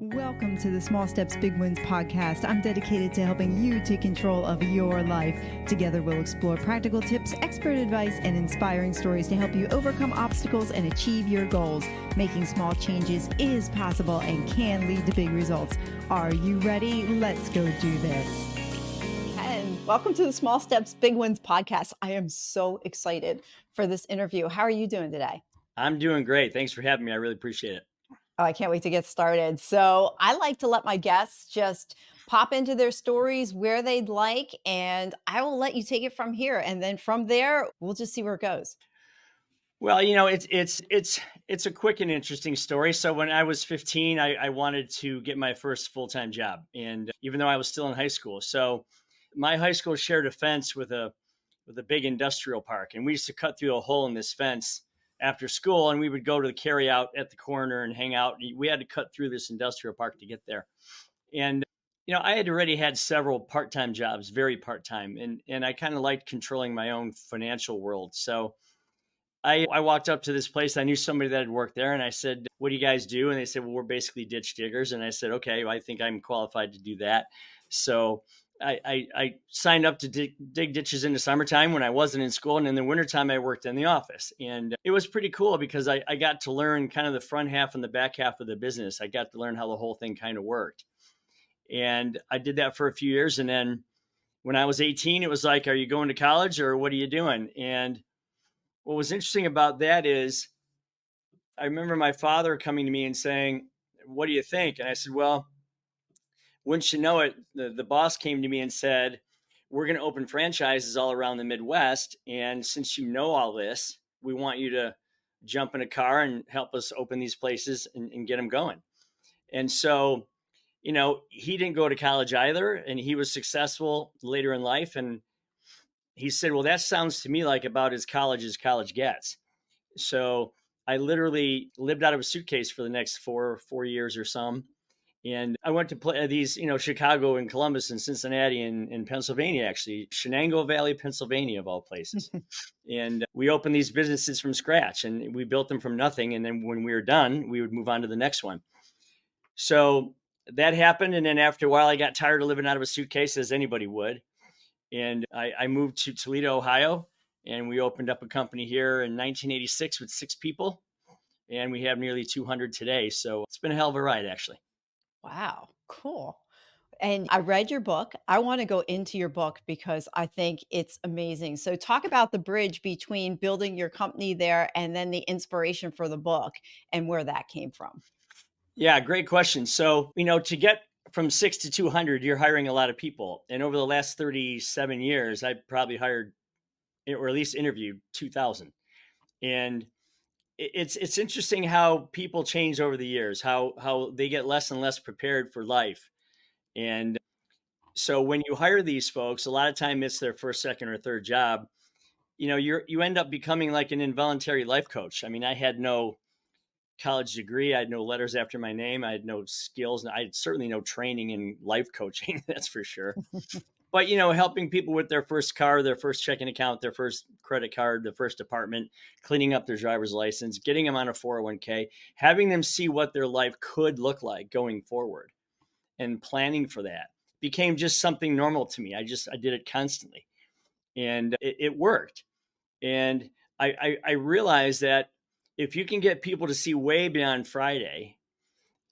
Welcome to the Small Steps, Big Wins podcast. I'm dedicated to helping you take control of your life. Together, we'll explore practical tips, expert advice, and inspiring stories to help you overcome obstacles and achieve your goals. Making small changes is possible and can lead to big results. Are you ready? Let's go do this. And welcome to the Small Steps, Big Wins podcast. I am so excited for this interview. How are you doing today? I'm doing great. Thanks for having me. I really appreciate it. Oh, I can't wait to get started. So I like to let my guests just pop into their stories where they'd like, and I will let you take it from here. And then from there, we'll just see where it goes. Well, it's a quick and interesting story. So when I was 15, I wanted to get my first full-time job, and even though I was still in high school, so my high school shared a fence with a big industrial park, and we used to cut through a hole in this fence after school, and we would go to the carry out at the corner and hang out. We had to cut through this industrial park to get there. And, I had already had several part-time jobs, very part-time, and I kind of liked controlling my own financial world. So I walked up to this place. I knew somebody that had worked there, and I said, "What do you guys do?" And they said, "Well, we're basically ditch diggers." And I said, "Okay, well, I think I'm qualified to do that." So I signed up to dig ditches in the summertime when I wasn't in school. And in the wintertime, I worked in the office. And it was pretty cool because I got to learn kind of the front half and the back half of the business. I got to learn how the whole thing kind of worked. And I did that for a few years. And then when I was 18, it was like, "Are you going to college or what are you doing?" And what was interesting about that is I remember my father coming to me and saying, "What do you think?" And I said, "Well, wouldn't you know it, the boss came to me and said, 'We're going to open franchises all around the Midwest. And since you know all this, we want you to jump in a car and help us open these places and get them going.'" And so, he didn't go to college either. And he was successful later in life. And he said, "Well, that sounds to me like about as college gets." So I literally lived out of a suitcase for the next four years or some. And I went to play these, Chicago and Columbus and Cincinnati and Pennsylvania, actually, Shenango Valley, Pennsylvania, of all places. And we opened these businesses from scratch and we built them from nothing. And then when we were done, we would move on to the next one. So that happened. And then after a while, I got tired of living out of a suitcase, as anybody would. And I moved to Toledo, Ohio, and we opened up a company here in 1986 with 6 people. And we have nearly 200 today. So it's been a hell of a ride, actually. Wow, cool. And I read your book. I want to go into your book because I think it's amazing. So, talk about the bridge between building your company there and then the inspiration for the book and where that came from. Yeah, great question. So, to get from 6 to 200, you're hiring a lot of people. And over the last 37 years, I probably hired or at least interviewed 2,000. And it's interesting how people change over the years, how they get less and less prepared for life. And so when you hire these folks, a lot of time it's their first, second, or third job. You end up becoming like an involuntary life coach. I mean, I had no college degree. I had no letters after my name. I had no skills. I had certainly no training in life coaching. That's for sure. But, helping people with their first car, their first checking account, their first credit card, their first apartment, cleaning up their driver's license, getting them on a 401k, having them see what their life could look like going forward and planning for that became just something normal to me. I did it constantly and it worked. And I realized that if you can get people to see way beyond Friday,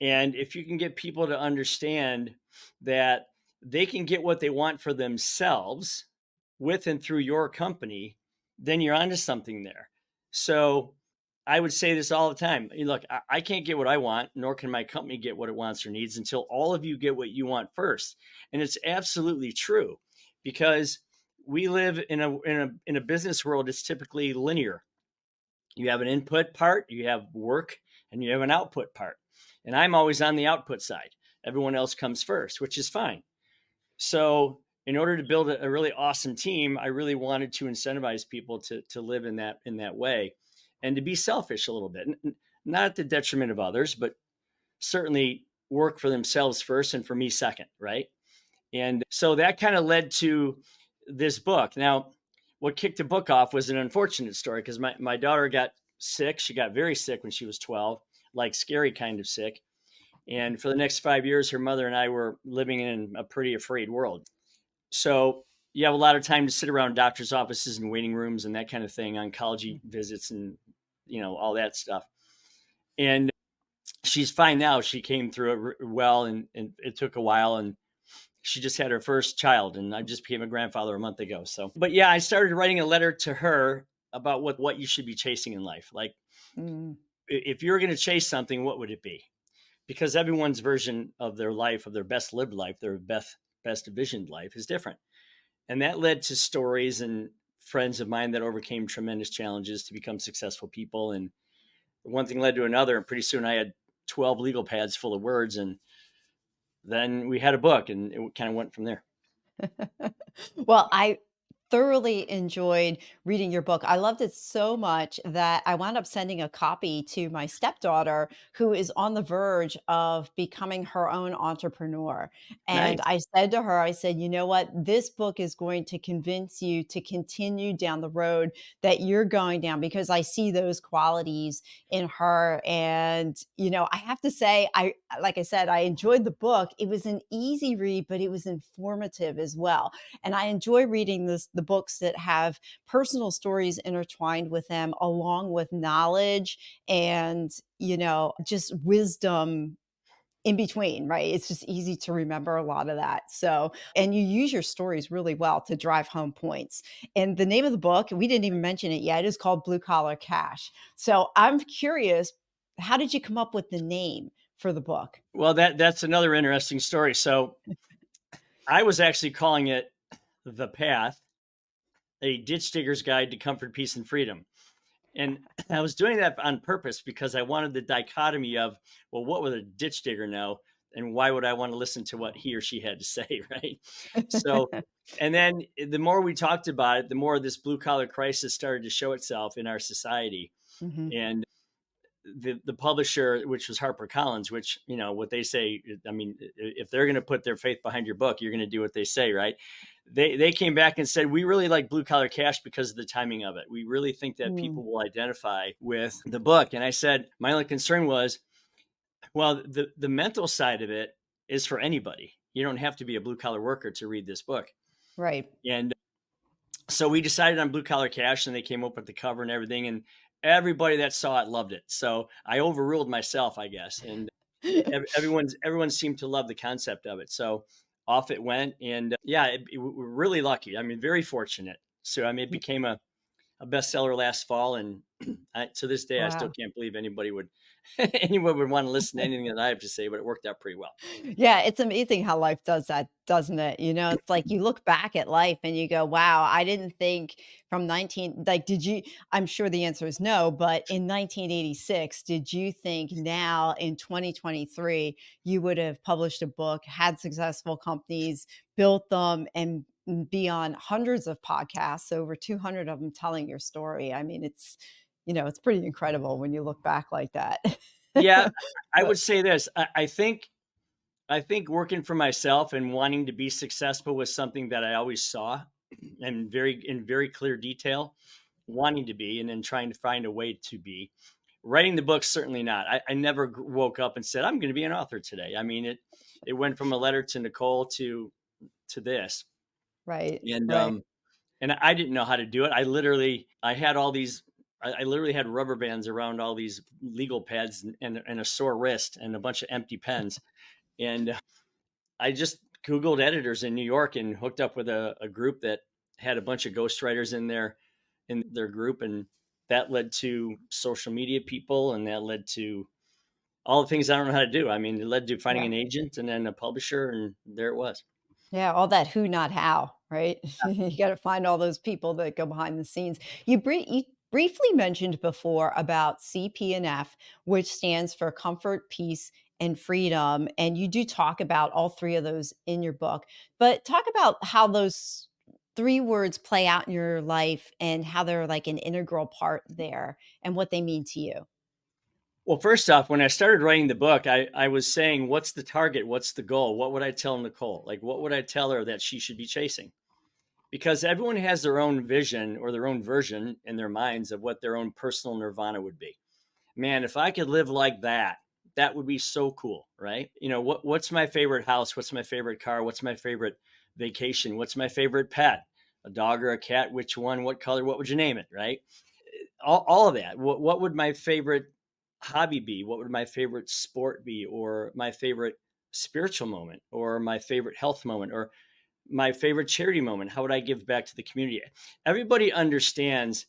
and if you can get people to understand that they can get what they want for themselves with and through your company, then you're onto something there. So I would say this all the time. Look, I can't get what I want, nor can my company get what it wants or needs until all of you get what you want first. And it's absolutely true because we live in a business world. It's typically linear. You have an input part, you have work, and you have an output part. And I'm always on the output side. Everyone else comes first, which is fine. So in order to build a really awesome team, I really wanted to incentivize people to live in that way and to be selfish a little bit, not at the detriment of others, but certainly work for themselves first and for me second, right? And so that kind of led to this book. Now, what kicked the book off was an unfortunate story because my daughter got sick. She got very sick when she was 12, like scary kind of sick. And for the next 5 years, her mother and I were living in a pretty afraid world. So you have a lot of time to sit around doctor's offices and waiting rooms and that kind of thing, oncology visits and, all that stuff. And she's fine now. She came through it well, and it took a while, and she just had her first child, and I just became a grandfather a month ago. So, but yeah, I started writing a letter to her about what you should be chasing in life. Like, Mm, if you're going to chase something, what would it be? Because everyone's version of their life, of their best lived life, their best envisioned life is different. And that led to stories and friends of mine that overcame tremendous challenges to become successful people. And one thing led to another. And pretty soon I had 12 legal pads full of words. And then we had a book, and it kind of went from there. Well, I thoroughly enjoyed reading your book. I loved it so much that I wound up sending a copy to my stepdaughter, who is on the verge of becoming her own entrepreneur. And Nice. I said to her, I said, you know what? This book is going to convince you to continue down the road that you're going down, because I see those qualities in her. And, I have to say, like I said, I enjoyed the book. It was an easy read, but it was informative as well. And I enjoy reading the books that have personal stories intertwined with them, along with knowledge and, just wisdom in between, right? It's just easy to remember a lot of that. So, and you use your stories really well to drive home points. And the name of the book, we didn't even mention it yet, is called Blue Collar Cash. So I'm curious, how did you come up with the name for the book? Well, that's another interesting story. So I was actually calling it The Path, a ditch digger's guide to comfort, peace, and freedom. And I was doing that on purpose because I wanted the dichotomy of, well, what would a ditch digger know? And why would I want to listen to what he or she had to say? Right. So, and then the more we talked about it, the more this blue collar crisis started to show itself in our society. Mhm. And the publisher, which was HarperCollins, which, what they say, I mean, if they're going to put their faith behind your book, you're going to do what they say, right? They came back and said, we really like Blue Collar Cash because of the timing of it. We really think that Mm, people will identify with the book. And I said, my only concern was, well, the mental side of it is for anybody. You don't have to be a blue collar worker to read this book. right. And so we decided on Blue Collar Cash, and they came up with the cover and everything. And everybody that saw it loved it. So I overruled myself, I guess. And everyone seemed to love the concept of it. So off it went. And yeah, we're really lucky. I mean, very fortunate. So I mean, it became a bestseller last fall, and to this day, I still Wow. can't believe anybody would anyone would want to listen to anything that I have to say. But it worked out pretty well. Yeah, it's amazing how life does that, doesn't it? It's like you look back at life and you go, "Wow, I didn't think from 19" like, did you I'm sure the answer is no, but in 1986, did you think now in 2023 you would have published a book, had successful companies, built them, and be on hundreds of podcasts, over 200 of them telling your story? I mean, it's pretty incredible when you look back like that. Yeah, I But would say this. I think working for myself and wanting to be successful was something that I always saw and very clear detail, wanting to be, and then trying to find a way to be. Writing the book, certainly not. I never woke up and said, I'm going to be an author today. I mean, it went from a letter to Nicole to this. right, And right. and I didn't know how to do it. I had all these I literally had rubber bands around all these legal pads, and a sore wrist and a bunch of empty pens. And I just Googled editors in New York and hooked up with a group that had a bunch of ghostwriters in their group. And that led to social media people, and that led to all the things I don't know how to do. I mean, it led to finding Yeah. an agent and then a publisher, and there it was. Yeah, all that who, not how, right? You gotta find all those people that go behind the scenes. You briefly mentioned before about CP&F, which stands for comfort, peace, and freedom, and you do talk about all 3 of those in your book. But talk about how those 3 words play out in your life and how they're like an integral part there and what they mean to you. Well, first off, when I started writing the book, I was saying, what's the target? What's the goal? What would I tell Nicole? Like, what would I tell her that she should be chasing? Because everyone has their own vision or their own version in their minds of what their own personal nirvana would be. Man, if I could live like that, That would be so cool, right? What's my favorite house? What's my favorite car? What's my favorite vacation? What's my favorite pet? A dog or a cat? Which one? What color? What would you name it, right? All of that. What would my favorite hobby be? What would my favorite sport be? Or my favorite spiritual moment? Or my favorite health moment? Or my favorite charity moment? How would I give back to the community? Everybody understands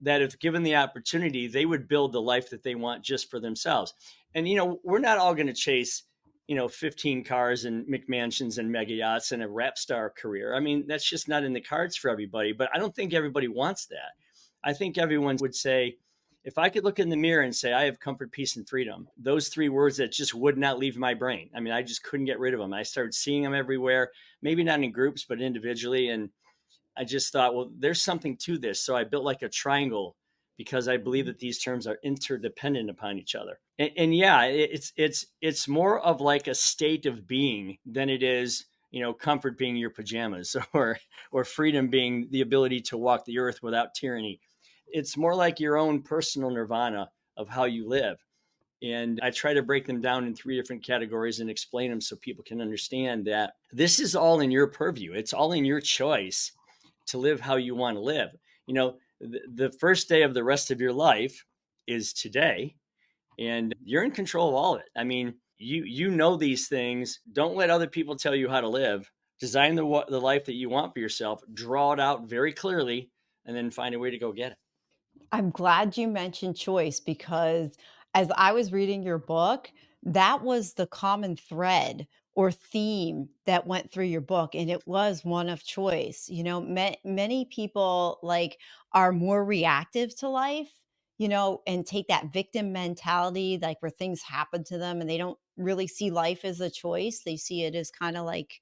that if given the opportunity, they would build the life that they want just for themselves. And, we're not all going to chase, 15 cars and McMansions and mega yachts and a rap star career. I mean, that's just not in the cards for everybody, but I don't think everybody wants that. I think everyone would say, if I could look in the mirror and say, I have comfort, peace, and freedom, those three words that just would not leave my brain. I mean, I just couldn't get rid of them. I started seeing them everywhere, maybe not in groups, but individually. And I just thought, well, there's something to this. So I built like a triangle because I believe that these terms are interdependent upon each other. And yeah, it's more of like a state of being than it is, comfort being your pajamas or freedom being the ability to walk the earth without tyranny. It's more like your own personal nirvana of how you live. And I try to break them down in three different categories and explain them so people can understand that this is all in your purview. It's all in your choice to live how you want to live. The first day of the rest of your life is today, and you're in control of all of it. I mean, you know these things. Don't let other people tell you how to live. Design the life that you want for yourself. Draw it out very clearly, and then find a way to go get it. I'm glad you mentioned choice because as I was reading your book, that was the common thread or theme that went through your book, and it was one of choice. Many people like are more reactive to life, and take that victim mentality, like where things happen to them and they don't really see life as a choice. They see it as kind of like,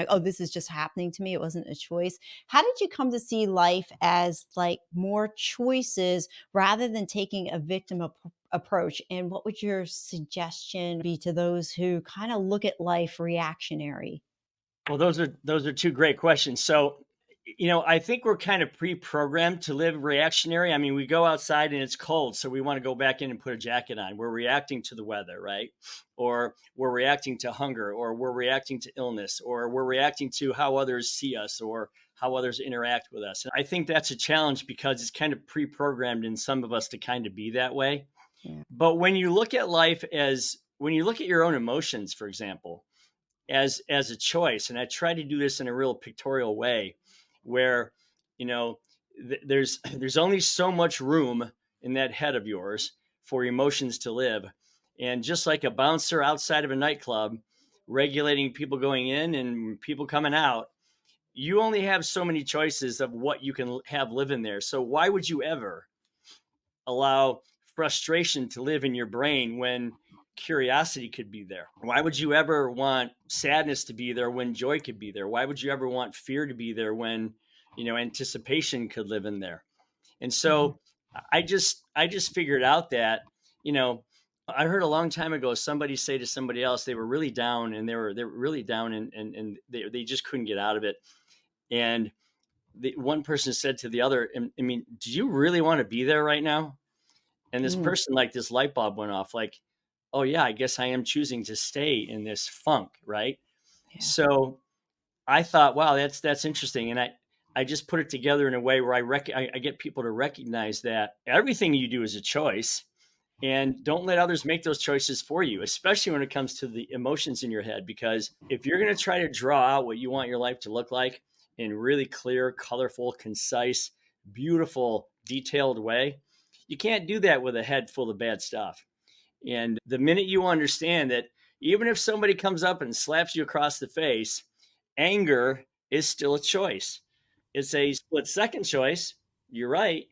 oh, this is just happening to me. It wasn't a choice. How did you come to see life as like more choices rather than taking a victim approach? And what would your suggestion be to those who kind of look at life reactionary? Well, those are two great questions. So, I think we're kind of pre-programmed to live reactionary. I mean, we go outside and it's cold, so we want to go back in and put a jacket on. We're reacting to the weather, right? Or we're reacting to hunger, or we're reacting to illness, or we're reacting to how others see us or how others interact with us. And I think that's a challenge because it's kind of pre-programmed in some of us to kind of be that way. Yeah. But when you look at your own emotions, for example, as a choice, and I try to do this in a real pictorial way where you know there's only so much room in that head of yours for emotions to live. And just like a bouncer outside of a nightclub regulating people going in and people coming out, you only have so many choices of what you can have live in there. So why would you ever allow frustration to live in your brain when curiosity could be there? Why would you ever want sadness to be there when joy could be there? Why would you ever want fear to be there when, anticipation could live in there? And Mhm. so I just figured out that, you know, I heard a long time ago somebody say to somebody else they were really down, and they were really down, and they just couldn't get out of it. And the one person said to the other, I mean, do you really want to be there right now? And this Mm, person, like, this light bulb went off, like, oh yeah, I guess I am choosing to stay in this funk, right? yeah. So I thought, wow, that's interesting. And I just put it together in a way where I get people to recognize that everything you do is a choice, and don't let others make those choices for you, especially when it comes to the emotions in your head. Because if you're going to try to draw out what you want your life to look like in really clear, colorful, concise, beautiful, detailed way, you can't do that with a head full of bad stuff. And the minute you understand that, even if somebody comes up and slaps you across the face, anger is still a choice. It's a split second choice. You're right.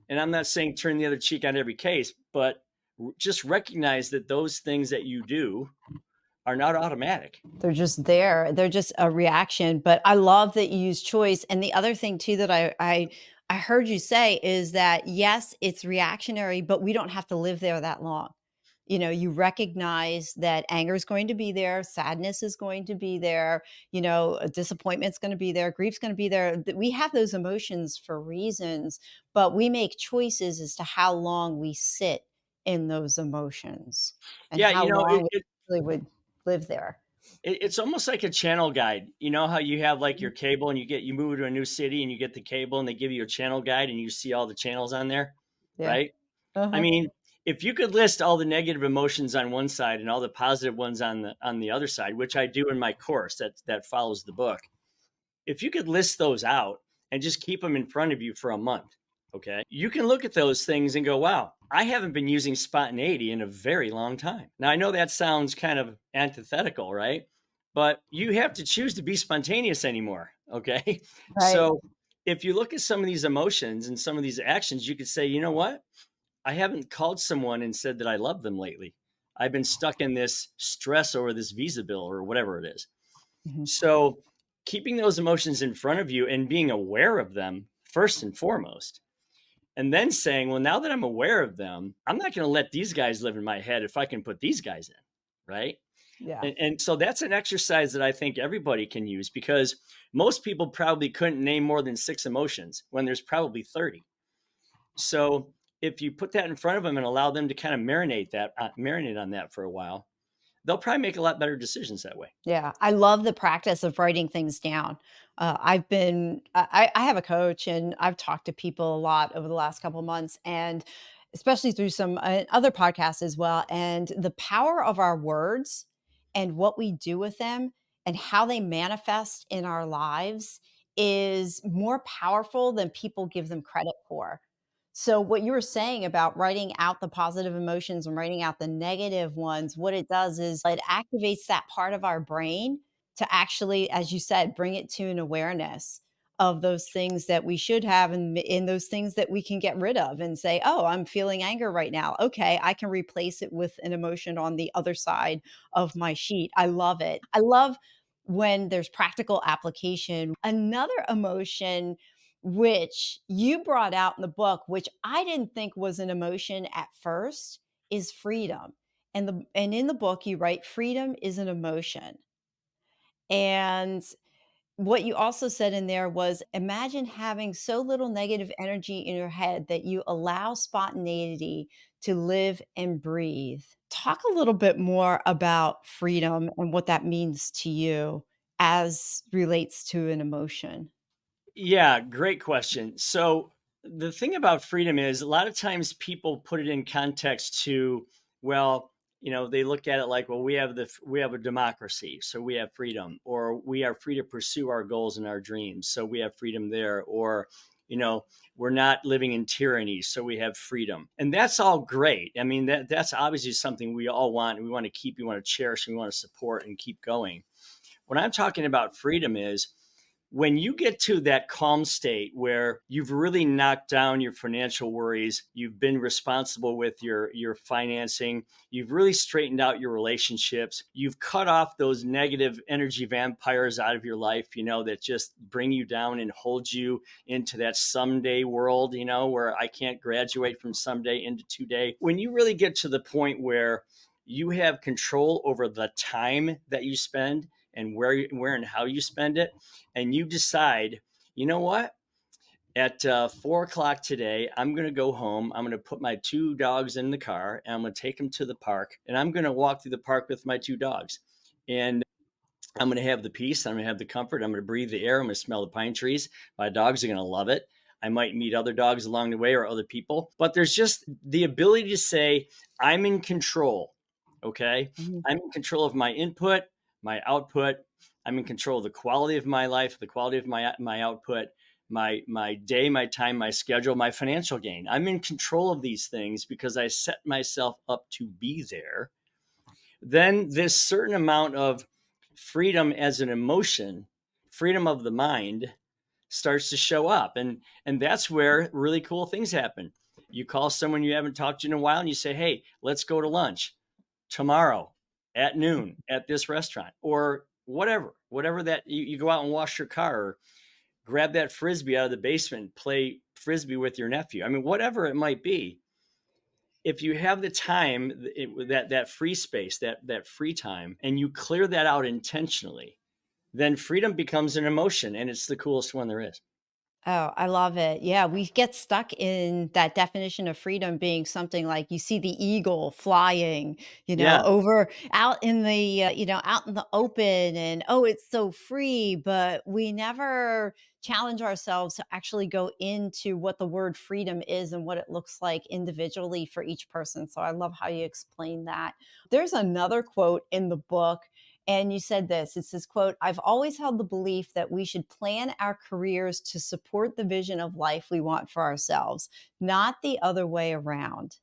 And I'm not saying turn the other cheek on every case, but just recognize that those things that you do are not automatic. They're just there. They're just a reaction, but I love that you use choice, and the other thing too that I heard you say is that, yes, it's reactionary, but we don't have to live there that long. You recognize that anger is going to be there, sadness is going to be there, disappointment's gonna be there, grief's gonna be there. We have those emotions for reasons, but we make choices as to how long we sit in those emotions and Yeah, how long we really would live there. it's almost like a channel guide. You know how you have like your cable and you move to a new city and you get the cable and they give you a channel guide and you see all the channels on there, Yeah. right? I Uh-huh. mean, if you could list all the negative emotions on one side and all the positive ones on the other side, which I do in my course that follows the book, if you could list those out and just keep them in front of you for a month, okay, you can look at those things and go, wow, I haven't been using spontaneity in a very long time. Now, I know that sounds kind of antithetical, right? But you have to choose to be spontaneous anymore, okay? Right. So if you look at some of these emotions and some of these actions, you could say, you know what? I haven't called someone and said that I love them lately. I've been stuck in this stress over this visa bill or whatever it is. Mhm. So, keeping those emotions in front of you and being aware of them first and foremost, and then saying, well, now that I'm aware of them, I'm not going to let these guys live in my head if I can put these guys in. Right. Yeah. And so that's an exercise that I think everybody can use because most people probably couldn't name more than 6 emotions when there's probably 30. So, if you put that in front of them and allow them to kind of marinate on that for a while, they'll probably make a lot better decisions that way. Yeah, I love the practice of writing things down. I have a coach, and I've talked to people a lot over the last couple of months, and especially through some other podcasts as well. And the power of our words and what we do with them and how they manifest in our lives is more powerful than people give them credit for. So, what you were saying about writing out the positive emotions and writing out the negative ones, what it does is it activates that part of our brain to actually, as you said, bring it to an awareness of those things that we should have and in those things that we can get rid of and say, oh, I'm feeling anger right now. Okay, I can replace it with an emotion on the other side of my sheet. I love it. I love when there's practical application. Another emotion which you brought out in the book, which I didn't think was an emotion at first, is freedom. And in the book you write freedom is an emotion. And what you also said in there was imagine having so little negative energy in your head that you allow spontaneity to live and breathe. Talk a little bit more about freedom and what that means to you as relates to an emotion. Yeah, great question. So the thing about freedom is a lot of times people put it in context to, well, they look at it like, well, we have a democracy, so we have freedom, or we are free to pursue our goals and our dreams, so we have freedom there, or you know, we're not living in tyranny, so we have freedom. And that's all great. I mean, that's obviously something we all want, and we want to keep, we want to cherish, and we want to support and keep going. What I'm talking about freedom is when you get to that calm state where you've really knocked down your financial worries, you've been responsible with your financing, you've really straightened out your relationships, you've cut off those negative energy vampires out of your life, that just bring you down and hold you into that someday world, where I can't graduate from someday into today. When you really get to the point where you have control over the time that you spend and where and how you spend it, and you decide, you know what? At 4 o'clock today, I'm going to go home. I'm going to put my 2 dogs in the car and I'm going to take them to the park. And I'm going to walk through the park with my 2 dogs. And I'm going to have the peace. I'm going to have the comfort. I'm going to breathe the air. I'm going to smell the pine trees. My dogs are going to love it. I might meet other dogs along the way or other people. But there's just the ability to say, I'm in control. Okay. Mhm. I'm in control of my input, my output. I'm in control of the quality of my life, the quality of my output, my day, my time, my schedule, my financial gain. I'm in control of these things because I set myself up to be there. Then this certain amount of freedom as an emotion, freedom of the mind, starts to show up, and that's where really cool things happen. You call someone you haven't talked to in a while and you say, hey, let's go to lunch tomorrow at noon at this restaurant, or whatever that you go out and wash your car, or grab that frisbee out of the basement, play frisbee with your nephew. I mean, whatever it might be. If you have the time, that free space, that free time, and you clear that out intentionally, then freedom becomes an emotion, and it's the coolest one there is. Oh, I love it. Yeah, we get stuck in that definition of freedom being something like you see the eagle flying, Yeah. over out in the, out in the open and oh, it's so free, but we never challenge ourselves to actually go into what the word freedom is and what it looks like individually for each person. So I love how you explain that. There's another quote in the book and you said this, it says, quote, "I've always held the belief that we should plan our careers to support the vision of life we want for ourselves, not the other way around."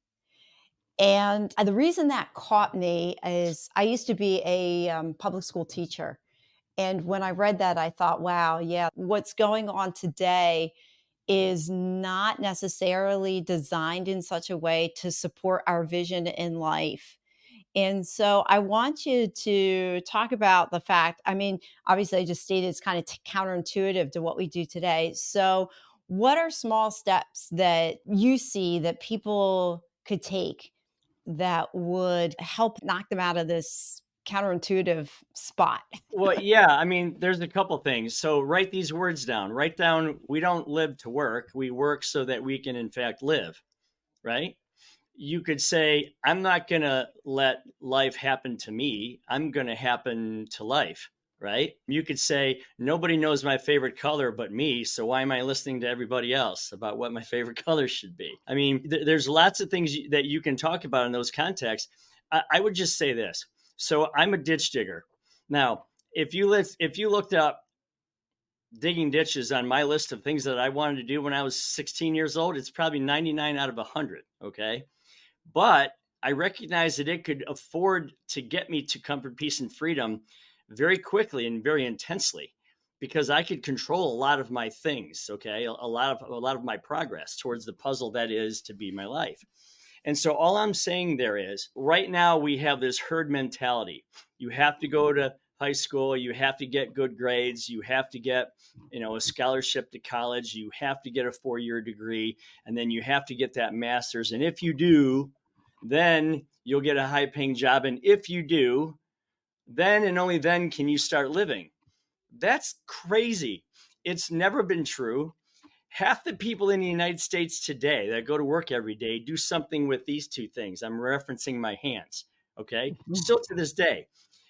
And the reason that caught me is I used to be a public school teacher. And when I read that, I thought, wow, yeah, what's going on today is not necessarily designed in such a way to support our vision in life. And so I want you to talk about the fact, I mean, obviously, I just stated it's kind of counterintuitive to what we do today. So, what are small steps that you see that people could take that would help knock them out of this counterintuitive spot? Well, yeah, I mean, there's a couple things. So write these words down. Write down, we don't live to work. We work so that we can, in fact, live, right? You could say, I'm not going to let life happen to me. I'm going to happen to life, right? You could say, nobody knows my favorite color but me. So why am I listening to everybody else about what my favorite color should be? I mean, there's lots of things that you can talk about in those contexts. I would just say this. So I'm a ditch digger. Now, if you looked up digging ditches on my list of things that I wanted to do when I was 16 years old, it's probably 99 out of 100. Okay. But I recognized that it could afford to get me to comfort, peace, and freedom very quickly and very intensely because I could control a lot of my things. Okay. A lot of my progress towards the puzzle that is to be my life. And so all I'm saying there is right now we have this herd mentality. You have to go to high school, you have to get good grades, you have to get, a scholarship to college, you have to get a 4-year degree, and then you have to get that master's. And if you do, then you'll get a high paying job. And if you do, then and only then can you start living. That's crazy. It's never been true. Half the people in the United States today that go to work every day do something with these two things. I'm referencing my hands. Okay. Still to this day,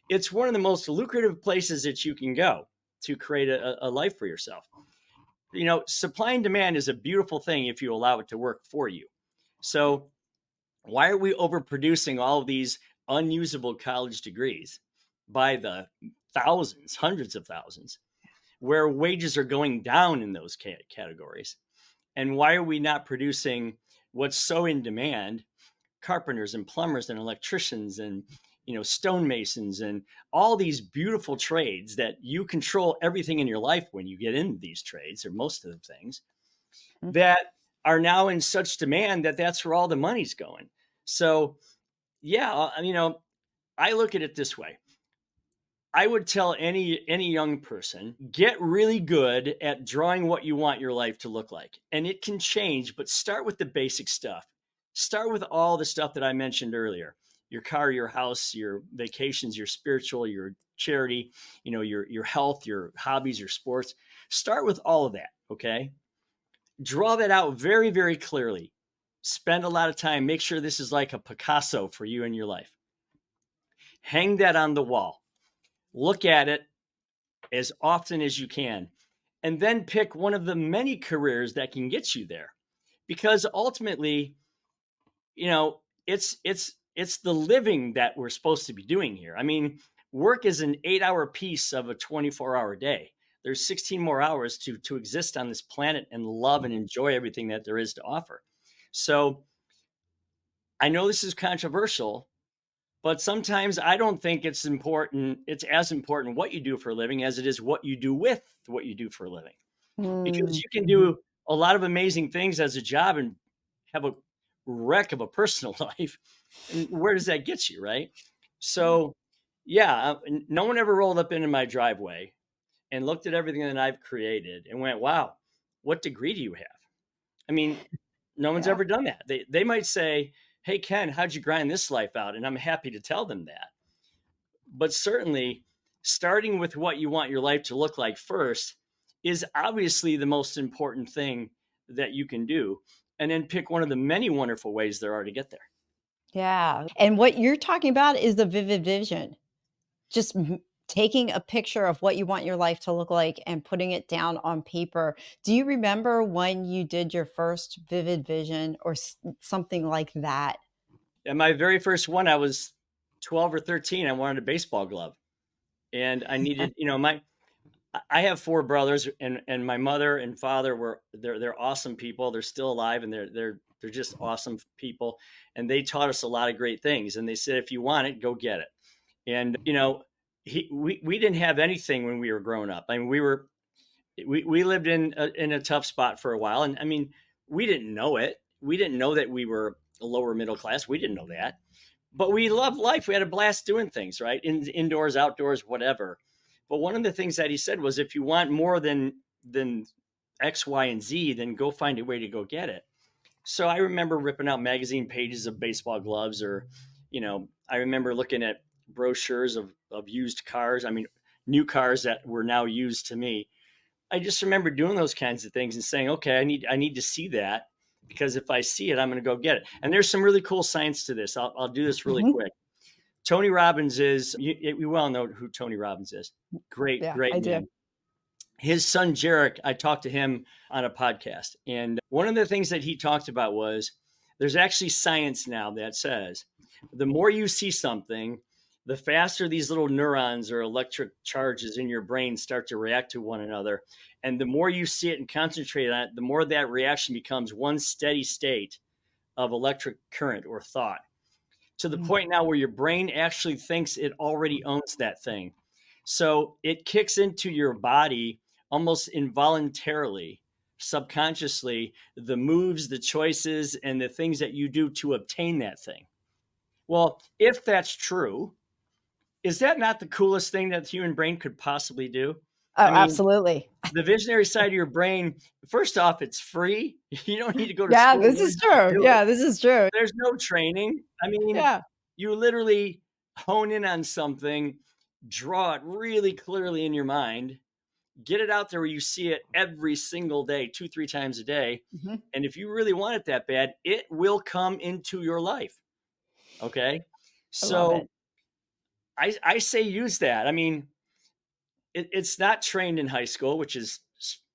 it's one of the most lucrative places that you can go to create a life for yourself. Supply and demand is a beautiful thing if you allow it to work for you. So, why are we overproducing all of these unusable college degrees by the thousands, hundreds of thousands, where wages are going down in those categories? And why are we not producing what's so in demand? Carpenters and plumbers and electricians and stonemasons and all these beautiful trades that you control everything in your life when you get into these trades, or most of the things that are now in such demand that that's where all the money's going. So, yeah, I look at it this way. I would tell any young person, get really good at drawing what you want your life to look like. And it can change, but start with the basic stuff. Start with all the stuff that I mentioned earlier. Your car, your house, your vacations, your spiritual, your charity, your health, your hobbies, your sports. Start with all of that, okay? Draw that out very, very clearly. Spend a lot of time. Make sure this is like a Picasso for you in your life. Hang that on the wall. Look at it as often as you can, and then pick one of the many careers that can get you there. Because ultimately, it's the living that we're supposed to be doing here. I mean, work is an 8-hour piece of a 24-hour day. There's 16 more hours to exist on this planet and love and enjoy everything that there is to offer. So I know this is controversial, but sometimes I don't think it's as important what you do for a living as it is what you do with what you do for a living. Because you can Mm-hmm. do a lot of amazing things as a job and have a wreck of a personal life. And where does that get you, right? So, yeah, no one ever rolled up into my driveway and looked at everything that I've created and went, wow, what degree do you have? I mean, no one's Yeah. ever done that. They might say, hey, Ken, how'd you grind this life out? And I'm happy to tell them that. But certainly, starting with what you want your life to look like first is obviously the most important thing that you can do. And then pick one of the many wonderful ways there are to get there. Yeah. And what you're talking about is the vivid vision. Just taking a picture of what you want your life to look like and putting it down on paper. Do you remember when you did your first vivid vision or something like that? And my very first one, I was 12 or 13. I wanted a baseball glove. And I needed, I have four brothers, and my mother and father they're awesome people. They're still alive, and they're just awesome people. And they taught us a lot of great things. And they said, if you want it, go get it. And, we didn't have anything when we were growing up. I mean, we lived in a tough spot for a while. And I mean, we didn't know it. We didn't know that we were a lower middle class. We didn't know that, but we loved life. We had a blast doing things, right? Indoors, outdoors, whatever. But one of the things that he said was, if you want more than X, Y, and Z, then go find a way to go get it. So I remember ripping out magazine pages of baseball gloves, or, I remember looking at brochures of used cars. I mean, new cars that were now used to me. I just remember doing those kinds of things and saying, okay, I need to see that, because if I see it, I'm going to go get it. And there's some really cool science to this. I'll do this really Mhm. quick. Tony Robbins is, you well know who Tony Robbins is. Great, Yeah, great I do. man. His son, Jarek, I talked to him on a podcast. And one of the things that he talked about was, there's actually science now that says the more you see something, the faster these little neurons or electric charges in your brain start to react to one another. And the more you see it and concentrate on it, the more that reaction becomes one steady state of electric current or thought, to the Mm. point now where your brain actually thinks it already owns that thing. So it kicks into your body almost involuntarily, subconsciously, the moves, the choices, and the things that you do to obtain that thing. Well, if that's true, is that not the coolest thing that the human brain could possibly do? Oh, I mean, absolutely. the visionary side of your brain, first off, it's free. You don't need to go to Yeah, school this in order is to true. do it. Yeah, this is true. There's no training. I mean, Yeah. you literally hone in on something, draw it really clearly in your mind, get it out there where you see it every single day, 2, 3 times a day. Mhm. And if you really want it that bad, it will come into your life. Okay. I love So it. I say use that. I mean, it's not trained in high school, which is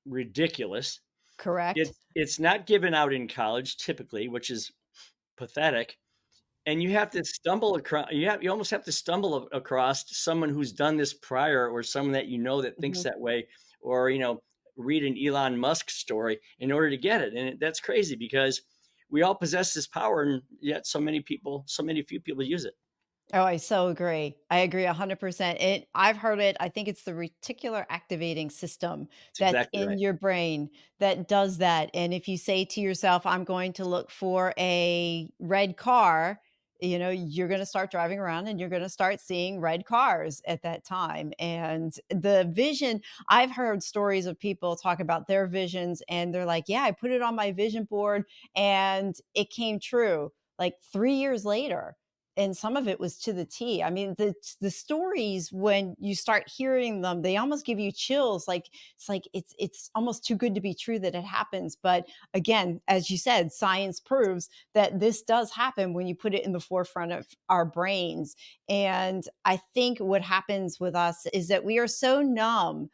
ridiculous. Correct. It's not given out in college typically, which is pathetic. And you have to stumble across, you almost have to stumble across someone who's done this prior, or someone that that thinks Mhm. that way, or read an Elon Musk story in order to get it. And that's crazy, because we all possess this power, and yet so many few people use it. Oh, I so agree. I agree 100%. I've heard it. I think it's the reticular activating system It's that's exactly in right. your brain that does that. And if you say to yourself, I'm going to look for a red car, you're going to start driving around and you're going to start seeing red cars at that time. And the vision, I've heard stories of people talk about their visions and they're like, yeah, I put it on my vision board and it came true like 3 years later, and some of it was to the T. I mean, the stories, when you start hearing them, they almost give you chills. It's almost too good to be true that it happens. But again, as you said, science proves that this does happen when you put it in the forefront of our brains. And I think what happens with us is that we are so numb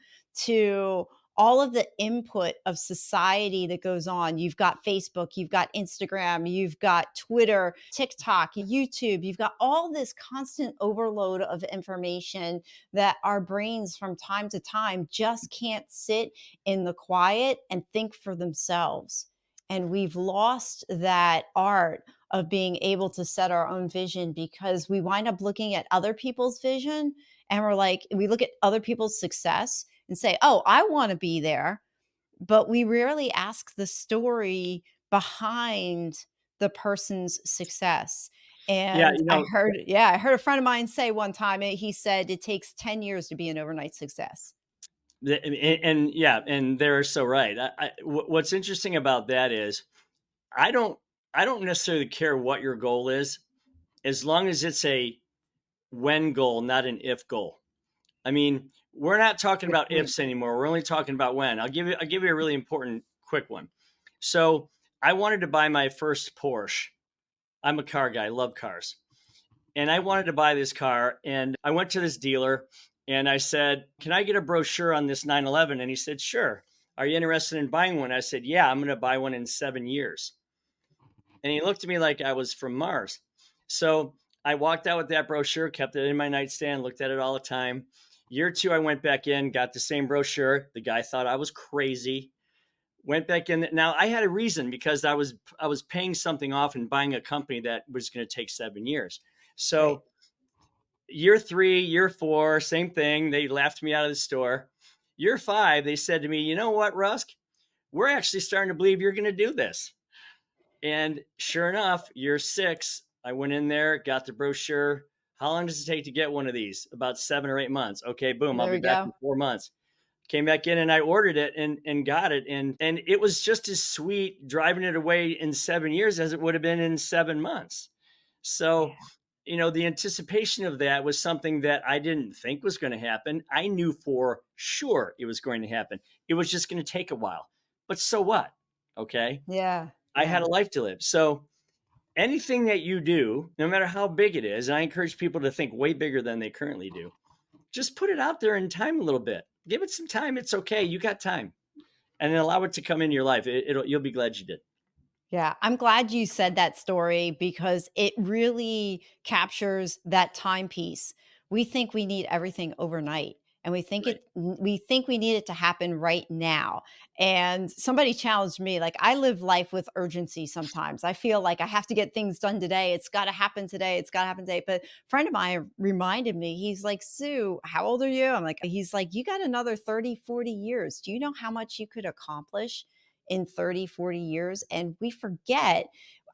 to all of the input of society that goes on. You've got Facebook, you've got Instagram, you've got Twitter, TikTok, YouTube, you've got all this constant overload of information that our brains from time to time just can't sit in the quiet and think for themselves. And we've lost that art of being able to set our own vision because we wind up looking at other people's vision and we look at other people's success and say, "Oh, I want to be there." But we rarely ask the story behind the person's success. Yeah, And I heard a friend of mine say one time, he said it takes 10 years to be an overnight success. yeah, and they're so right. What's interesting about that is, I don't I don't necessarily care what your goal is, as long as it's a when goal, not an if goal. I mean, we're not talking Good about point. ifs anymore. We're only talking about when. I'll give you a really important quick one. So I wanted to buy my first Porsche. I'm a car guy, love cars. And I wanted to buy this car. And I went to this dealer and I said, "Can I get a brochure on this 911?" And he said, "Sure. Are you interested in buying one?" I said, "Yeah, I'm going to buy one in 7 years." And he looked at me like I was from Mars. So I walked out with that brochure, kept it in my nightstand, looked at it all the time. Year two, I went back in, got the same brochure. The guy thought I was crazy. Went back in. Now I had a reason because I was paying something off and buying a company that was going to take 7 years. Right. So year three, year four, same thing. They laughed me out of the store. Year five, they said to me, "You know what, Rusk? We're actually starting to believe you're going to do this." And sure enough, year six, I went in there, got the brochure. How long does it take to get one of these? About 7 or 8 months. Okay, boom, I'll There be we back in go. 4 months. Came back in and I ordered it and got it. And it was just as sweet driving it away in 7 years as it would have been in 7 months. So, Yeah. the anticipation of that was something that I didn't think was going to happen. I knew for sure it was going to happen. It was just going to take a while. But so what? Okay. Yeah. I had Yeah. a life to live. So anything that you do, no matter how big it is, and I encourage people to think way bigger than they currently do, just put it out there in time a little bit. Give it some time. It's okay. You got time. And then allow it to come into your life. You'll be glad you did. Yeah, I'm glad you said that story because it really captures that timepiece. We think we need everything overnight and Right. we think we need it to happen right now. And somebody challenged me like I live life with urgency sometimes. I feel like I have to get things done today. It's got to happen today. It's got to happen today. But a friend of mine reminded me. He's like, "Sue, how old are you?" I'm like, he's like, "You got another 30, 40 years. Do you know how much you could accomplish in 30, 40 years?" And we forget.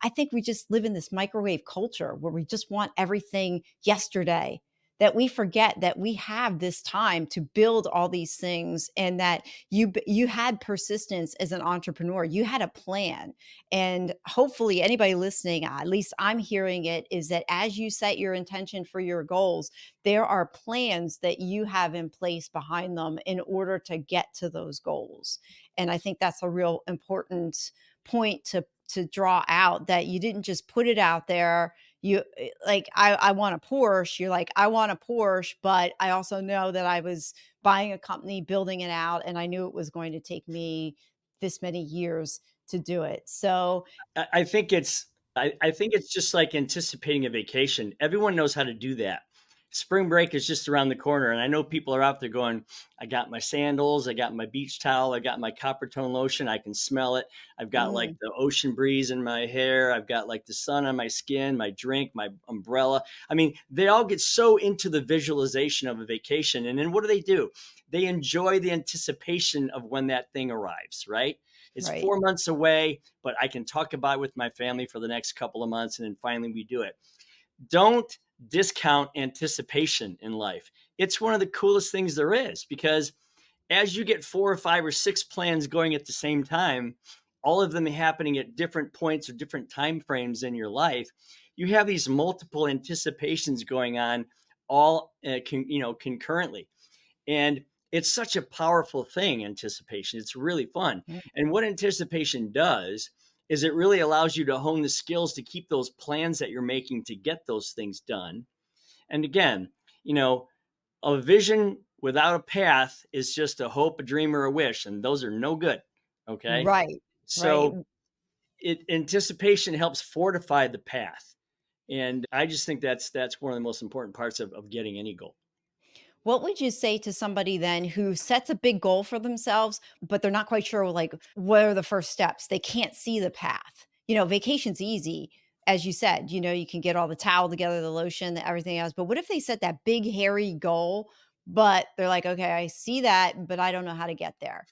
I think we just live in this microwave culture where we just want everything yesterday, that we forget that we have this time to build all these things, and that you had persistence as an entrepreneur. You had a plan. And hopefully anybody listening, at least I'm hearing it, is that as you set your intention for your goals, there are plans that you have in place behind them in order to get to those goals. And I think that's a real important point to draw out, that you didn't just put it out there. You like, I want a Porsche. You're like, I want a Porsche, but I also know that I was buying a company, building it out, and I knew it was going to take me this many years to do it. So I think it's just like anticipating a vacation. Everyone knows how to do that. Spring break is just around the corner, and I know people are out there going, "I got my sandals, I got my beach towel, I got my copper tone lotion. I can smell it. I've got like mm, the ocean breeze in my hair. I've got like the sun on my skin, my drink, my umbrella." I mean, they all get so into the visualization of a vacation, and then what do? They enjoy the anticipation of when that thing arrives, right? It's right. 4 months away, but I can talk about it with my family for the next couple of months, and then finally we do it. Don't discount anticipation in life. It's one of the coolest things there is, because as you get four or five or six plans going at the same time, all of them happening at different points or different time frames in your life, you have these multiple anticipations going on all concurrently. And it's such a powerful thing, anticipation. It's really fun. Mm, And what anticipation does is it really allows you to hone the skills to keep those plans that you're making to get those things done. And again, you know, a vision without a path is just a hope, a dream, or a wish, and those are no good. Okay. right. Right. So anticipation helps fortify the path. And I just think that's one of the most important parts of getting any goal. What would you say to somebody then who sets a big goal for themselves, but they're not quite sure, like, what are the first steps? They can't see the path. Vacation's easy. As you said, you can get all the towel together, the lotion, everything else. But what if they set that big, hairy goal, but they're like, okay, I see that, but I don't know how to get there?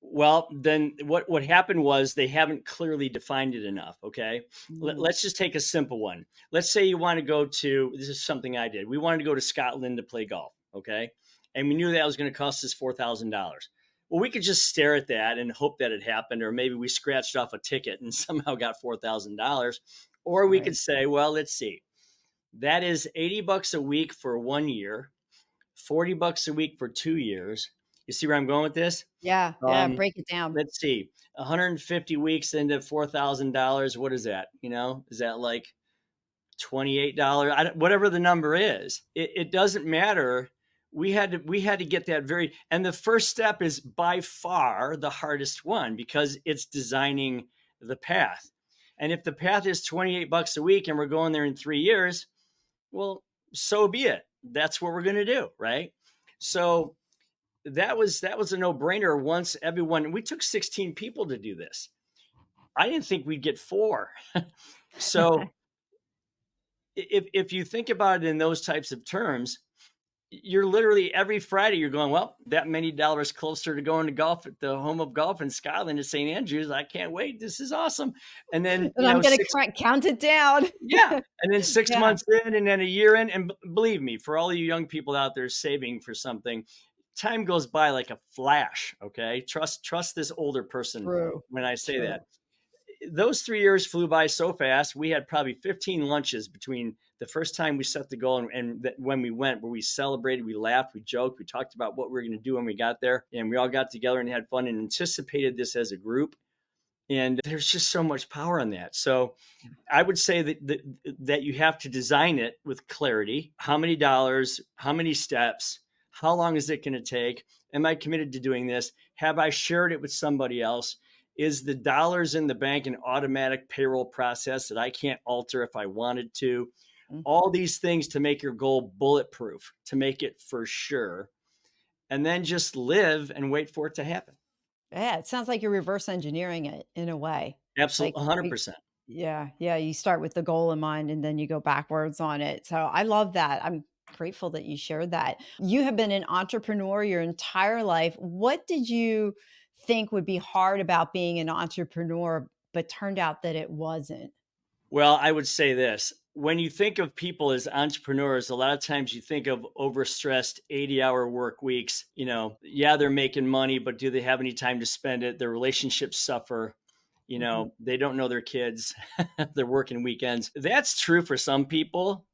Well, then what happened was they haven't clearly defined it enough. Okay, Mm, let's just take a simple one. Let's say you want to go to. This is something I did. We wanted to go to Scotland to play golf. Okay, and we knew that was going to cost us $4,000. Well, we could just stare at that and hope that it happened, or maybe we scratched off a ticket and somehow got $4,000. Or we could right. say, well, let's see, that is $80 a week for 1 year. $40 a week for 2 years. You see where I'm going with this? Yeah, yeah, Um, break it down. let's see, 150 weeks into $4,000. What is that? Is that like $28? Whatever the number is, it doesn't matter. We had to get that and the first step is by far the hardest one because it's designing the path. And if the path is $28 a week and we're going there in 3 years, well, so be it. That's what we're going to do. Right. So that was a no-brainer. We took 16 people to do this. I didn't think we'd get four. So if you think about it in those types of terms, you're literally every Friday you're going, well, that many dollars closer to going to golf at the home of golf in Scotland at St. Andrews. I can't wait. This is awesome. And then, And I'm gonna count it down. yeah. And then 6 Yeah. months in and then a year in. And believe me, for all you young people out there saving for something, time goes by like a flash. Okay. Trust this older person True. when I say True. that. Those 3 years flew by so fast. We had probably 15 lunches between the first time we set the goal and when we went, where we celebrated, we laughed, we joked, we talked about what we were going to do when we got there. And we all got together and had fun and anticipated this as a group. And there's just so much power in that. So I would say that you have to design it with clarity. How many dollars, how many steps, how long is it going to take? Am I committed to doing this? Have I shared it with somebody else? Is the dollars in the bank an automatic payroll process that I can't alter if I wanted to? All these things to make your goal bulletproof, to make it for sure. And then just live and wait for it to happen. Yeah, it sounds like you're reverse engineering it in a way. Like, Absolutely, 100%. yeah, yeah, you start with the goal in mind and then you go backwards on it. So I love that. I'm grateful that you shared that. You have been an entrepreneur your entire life. What did you think would be hard about being an entrepreneur, but turned out that it wasn't? Well, I would say this. When you think of people as entrepreneurs, a lot of times you think of overstressed 80-hour work weeks. Yeah, they're making money, but do they have any time to spend it? Their relationships suffer. They don't know their kids. They're working weekends. That's true for some people.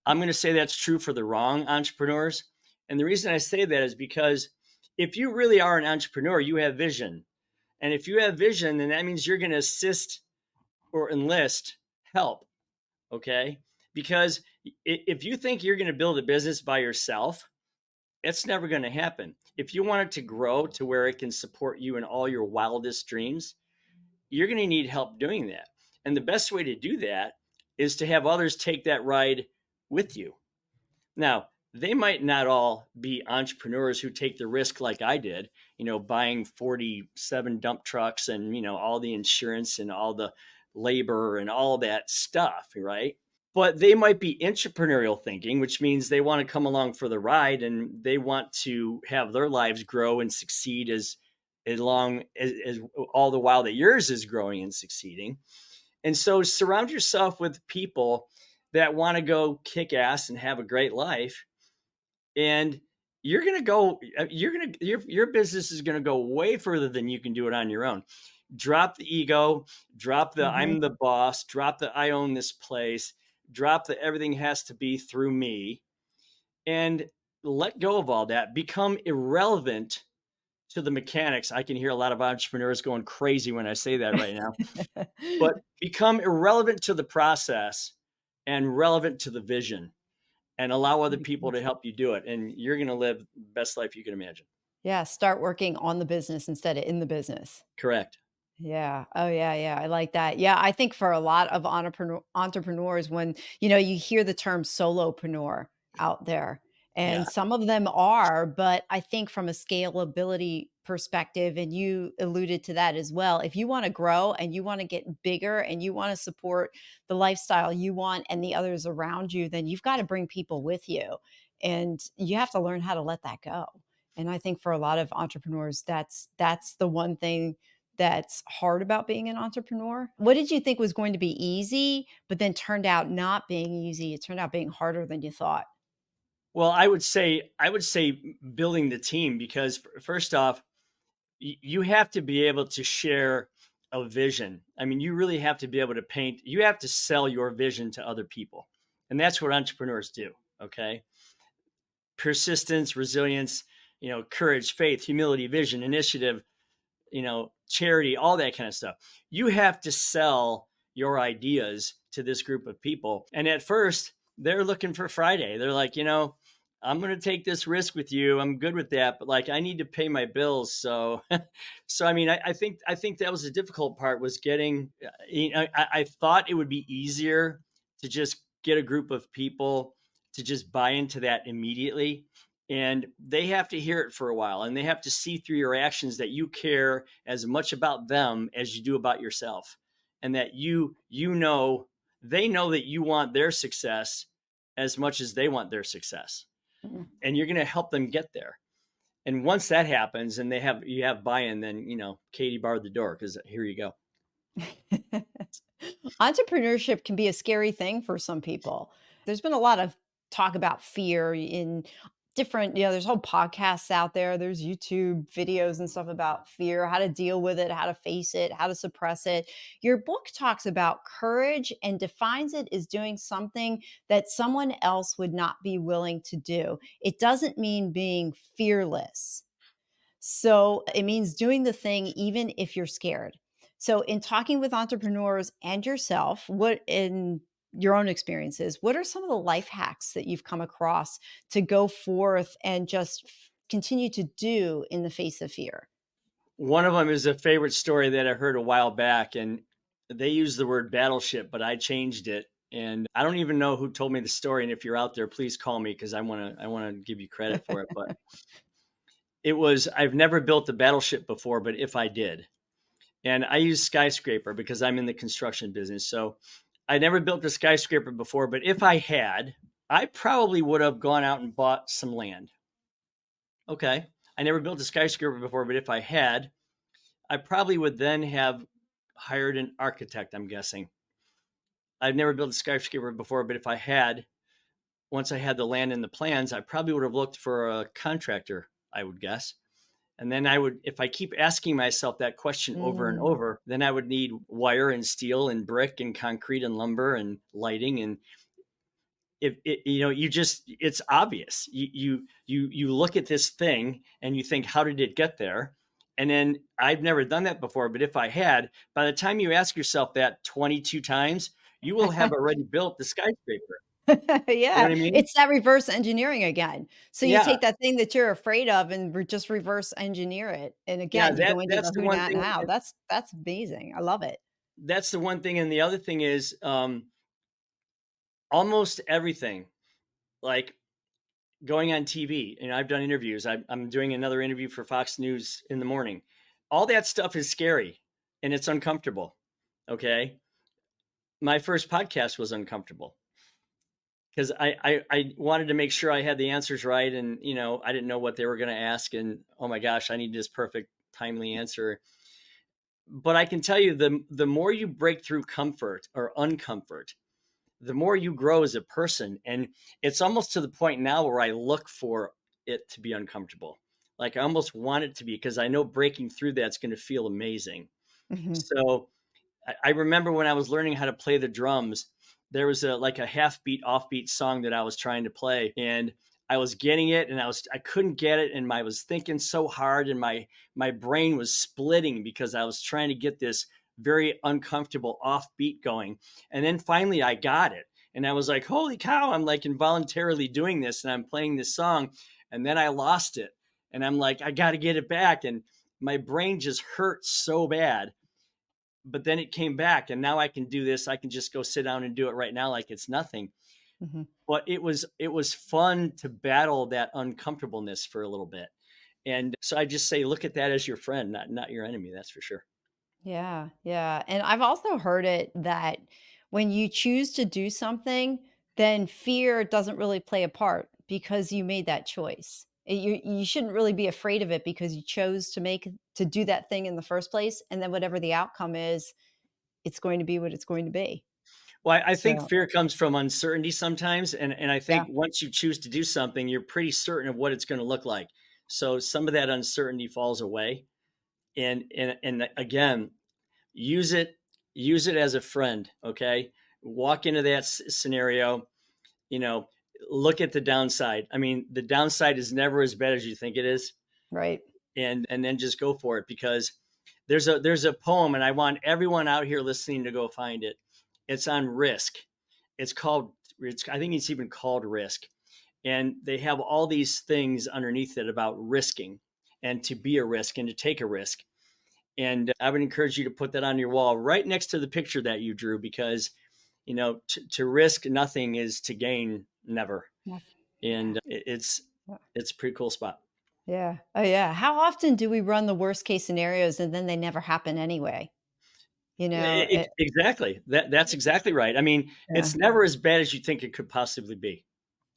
I'm going to say that's true for the wrong entrepreneurs. And the reason I say that is because if you really are an entrepreneur, you have vision. And if you have vision, then that means you're going to assist or enlist help. Okay. Because if you think you're going to build a business by yourself, it's never going to happen. If you want it to grow to where it can support you in all your wildest dreams, you're going to need help doing that. And the best way to do that is to have others take that ride with you. Now, they might not all be entrepreneurs who take the risk like I did, buying 47 dump trucks and, all the insurance and all the labor and all that stuff, right? But they might be entrepreneurial thinking, which means they want to come along for the ride and they want to have their lives grow and succeed as long as all the while that yours is growing and succeeding. And so surround yourself with people that want to go kick ass and have a great life. And your business is going to go way further than you can do it on your own. Drop the ego, drop the I'm the boss, drop the I own this place, drop the everything has to be through me, and let go of all that. Become irrelevant to the mechanics. I can hear a lot of entrepreneurs going crazy when I say that right now, but become irrelevant to the process and relevant to the vision, and allow other people to help you do it. And you're going to live the best life you can imagine. Yeah, start working on the business instead of in the business. Correct. Yeah. Oh, yeah, yeah. I like that. Yeah, I think for a lot of entrepreneurs, when you hear the term solopreneur out there, Yeah. and some of them are, but I think from a scalability perspective, and you alluded to that as well. If you want to grow and you want to get bigger and you want to support the lifestyle you want and the others around you, then you've got to bring people with you, and you have to learn how to let that go. And I think for a lot of entrepreneurs, that's the one thing that's hard about being an entrepreneur. What did you think was going to be easy, but then turned out not being easy? It turned out being harder than you thought. Well, I would say building the team, because first off, you have to be able to share a vision. I mean, you really have to be able to paint. You have to sell your vision to other people. And that's what entrepreneurs do. Okay. persistence, resilience, courage, faith, humility, vision, initiative, charity, all that kind of stuff. You have to sell your ideas to this group of people. And at first, they're looking for Friday. They're like, I'm going to take this risk with you. I'm good with that, but like I need to pay my bills. So, I mean, I think that was the difficult part, was getting. I thought it would be easier to just get a group of people to just buy into that immediately, and they have to hear it for a while, and they have to see through your actions that you care as much about them as you do about yourself, and that they know that you want their success as much as they want their success, Mhm. and you're going to help them get there. And once that happens and you have buy-in, then Katie barred the door, because here you go. Entrepreneurship can be a scary thing for some people. There's been a lot of talk about fear in different, there's whole podcasts out there, there's YouTube videos and stuff about fear, how to deal with it, how to face it, how to suppress it. Your book talks about courage and defines it as doing something that someone else would not be willing to do. It doesn't mean being fearless. So it means doing the thing even if you're scared. So in talking with entrepreneurs and yourself, what in your own experiences, what are some of the life hacks that you've come across to go forth and just continue to do in the face of fear? One of them is a favorite story that I heard a while back, and they used the word battleship, but I changed it. And I don't even know who told me the story. And if you're out there, please call me, because I want to give you credit for it. But it was, I've never built a battleship before, but if I did, and I use skyscraper because I'm in the construction business. So I never built a skyscraper before, but if I had, I probably would have gone out and bought some land. Okay. I never built a skyscraper before, but if I had, I probably would then have hired an architect, I'm guessing. I've never built a skyscraper before, but if I had, once I had the land and the plans, I probably would have looked for a contractor, I would guess. And then if I keep asking myself that question over and Mm. over, then I would need wire and steel and brick and concrete and lumber and lighting. And it's obvious. You look at this thing and you think, how did it get there? And then I've never done that before, but if I had, by the time you ask yourself that 22 times, you will have already built the skyscraper. You know Yeah, what I mean? it's that reverse engineering again. So you Yeah. take that thing that you're afraid of and just reverse engineer it. And Yeah. again, you go into That's the the who, one not, and thing. how. That's amazing. I love it. That's the one thing. And the other thing is, almost everything, like going on TV, and I've done interviews. I'm doing another interview for Fox News in the morning. All that stuff is scary and it's uncomfortable. Okay. My first podcast was uncomfortable because I wanted to make sure I had the answers right. And, I didn't know what they were going to ask. And oh my gosh, I need this perfect, timely answer. But I can tell you, the more you break through comfort or uncomfort, the more you grow as a person. And it's almost to the point now where I look for it to be uncomfortable. Like I almost want it to be, because I know breaking through that's going to feel amazing. Mhm. So I remember when I was learning how to play the drums, there was a half beat, offbeat song that I was trying to play, and I was getting it, and I couldn't get it, and I was thinking so hard, and my brain was splitting because I was trying to get this very uncomfortable offbeat going, and then finally I got it, and I was like, holy cow! I'm like involuntarily doing this, and I'm playing this song, and then I lost it, and I'm like, I got to get it back, and my brain just hurt so bad, but then it came back, and now I can do this. I can just go sit down and do it right now like it's nothing. Mhm. But it was fun to battle that uncomfortableness for a little bit. And so I just say, look at that as your friend, not your enemy. That's for sure. Yeah, yeah, and I've also heard it that when you choose to do something, then fear doesn't really play a part because you made that choice. You shouldn't really be afraid of it because you chose to do that thing in the first place, and then whatever the outcome is, it's going to be what it's going to be. Well, I think So, fear comes from uncertainty sometimes. And I think yeah. once you choose to do something, you're pretty certain of what it's going to look like. So some of that uncertainty falls away. And again, use it, use it as a friend. Okay. Walk into that scenario, you know, look at the downside. I mean, the downside is never as bad as you think it is, Right. and then just go for it, because there's a poem, and I want everyone out here listening to go find it. It's on risk. I think it's even called Risk, and they have all these things underneath it about risking, and to be a risk and to take a risk. And I would encourage you to put that on your wall right next to the picture that you drew, because to risk nothing is to gain never. Yes. And it's a pretty cool spot. Yeah. Oh, yeah. How often do we run the worst case scenarios and then they never happen anyway? Exactly. That's exactly right. I mean, Yeah. it's never as bad as you think it could possibly be,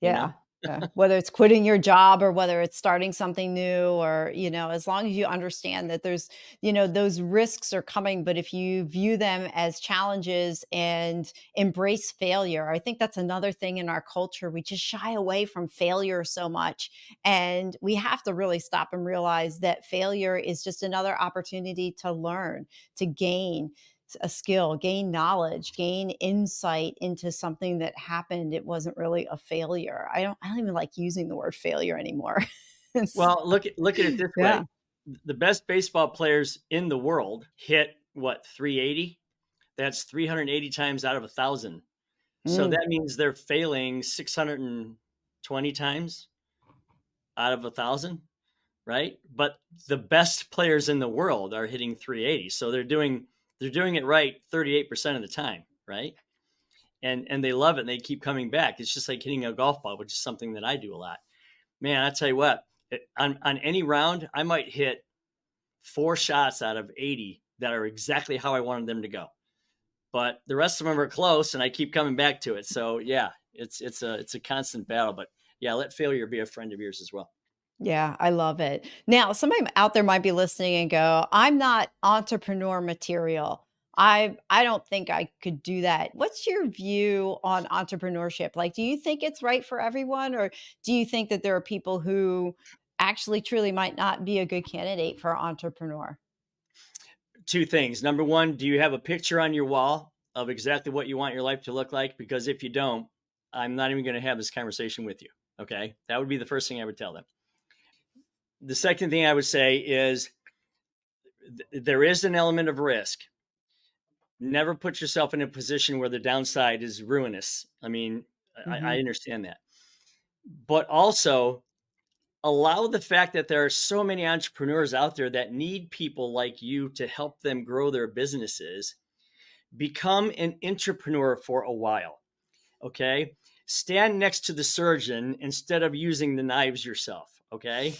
you Yeah. know? Yeah. Whether it's quitting your job or whether it's starting something new, or, as long as you understand that those risks are coming, but if you view them as challenges and embrace failure, I think that's another thing in our culture. We just shy away from failure so much. And we have to really stop and realize that failure is just another opportunity to learn, to gain a skill, gain knowledge, gain insight into something that happened. It wasn't really a failure. I don't even like using the word failure anymore. It's Well, look at it this yeah. way. The best baseball players in the world hit what, 380? That's 380 times out of 1,000. So Mm, that means they're failing 620 times out of 1,000, right? But the best players in the world are hitting 380. So they're doing it right 38% of the time, right? And they love it and they keep coming back. It's just like hitting a golf ball, which is something that I do a lot. Man, I tell you what, on any round, I might hit 4 shots out of 80 that are exactly how I wanted them to go. But the rest of them are close, and I keep coming back to it. So yeah, it's a constant battle. But yeah, let failure be a friend of yours as well. yeah, I love it. Now, somebody out there might be listening and go, "I'm not entrepreneur material. I don't think I could do that." What's your view on entrepreneurship? Like, do you think it's right for everyone, or do you think that there are people who actually truly might not be a good candidate for entrepreneur? Two things. Number one, do you have a picture on your wall of exactly what you want your life to look like? Because if you don't, I'm not even going to have this conversation with you. Okay. That would be the first thing I would tell them. The second thing I would say is there is an element of risk. Never put yourself in a position where the downside is ruinous. I mean, I Mhm. understand that. But also allow the fact that there are so many entrepreneurs out there that need people like you to help them grow their businesses. Become an entrepreneur for a while. Okay. Stand next to the surgeon instead of using the knives yourself. Okay.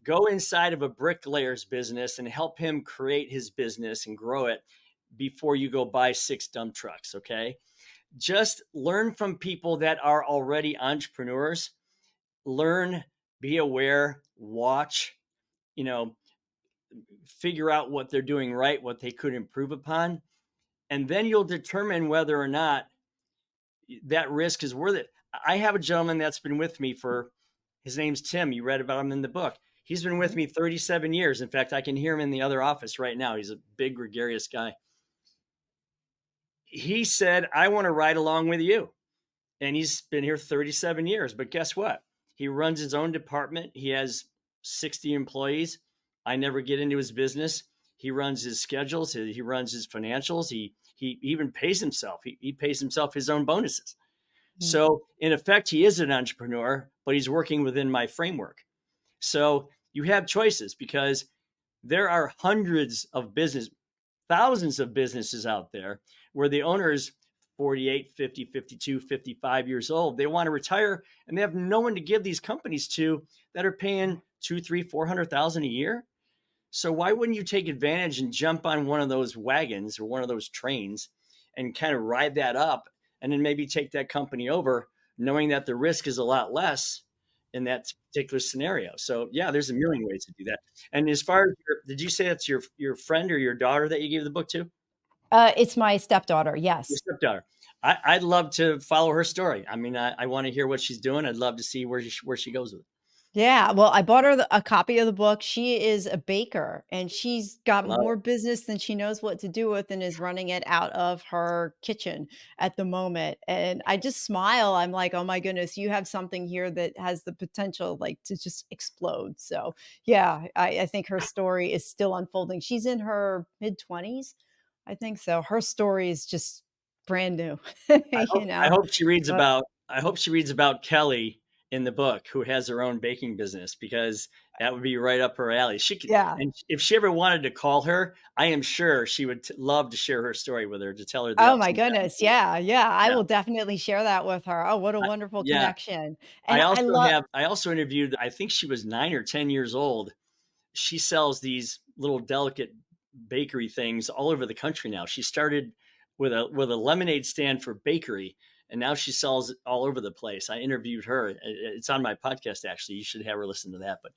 Go inside of a bricklayer's business and help him create his business and grow it before you go buy 6 dump trucks. Okay. Just learn from people that are already entrepreneurs. Learn, be aware, watch, you know, figure out what they're doing right, what they could improve upon. And then you'll determine whether or not that risk is worth it. I have a gentleman that's been with me his name's Tim. You read about him in the book. He's been with Mhm. me 37 years. In fact, I can hear him in the other office right now. He's a big, gregarious guy. He said, I want to ride along with you. And he's been here 37 years. But guess what? He runs his own department. He has 60 employees. I never get into his business. He runs his schedules. He runs his financials. He even pays himself. He pays himself his own bonuses. Mm. So in effect, he is an entrepreneur, but he's working within my framework. So you have choices, because there are thousands of businesses out there where the owners 48, 50, 52, 55 years old. They want to retire and they have no one to give these companies to that are paying 2, 3, 400,000 a year. So why wouldn't you take advantage and jump on one of those wagons or one of those trains and kind of ride that up, and then maybe take that company over, knowing that the risk is a lot less in that particular scenario. So yeah, there's a million ways to do that. And as far as did you say that's your friend or your daughter that you gave the book to? It's my stepdaughter. Your Yes. stepdaughter. I'd love to follow her story. I mean, I want to hear what she's doing. I'd love to see where she goes with it. Yeah, well, I bought her a copy of the book. She is a baker and she's got Love more it. business than she knows what to do with and is running it out of her kitchen at the moment. And I just smile. I'm like, oh my goodness, you have something here that has the potential like to just explode. So yeah, I think her story is still unfolding. She's in her mid 20s, I think so. Her story is just brand new, you I know. hope she reads But about Kelly in the book, who has her own baking business, because that would be right up her alley. She could, yeah. and if she ever wanted to call her, I am sure she would love to share her story with her, to tell her the Oh ups my and downs goodness. of it. Yeah, yeah. I Yeah. will definitely share that with her. Oh, what a I, wonderful yeah. connection. And I love I also interviewed, I think she was 9 or 10 years old. She sells these little delicate bakery things all over the country now. She started with a lemonade stand for bakery, and now she sells it all over the place. I interviewed her. It's on my podcast actually. You should have her listen to that. But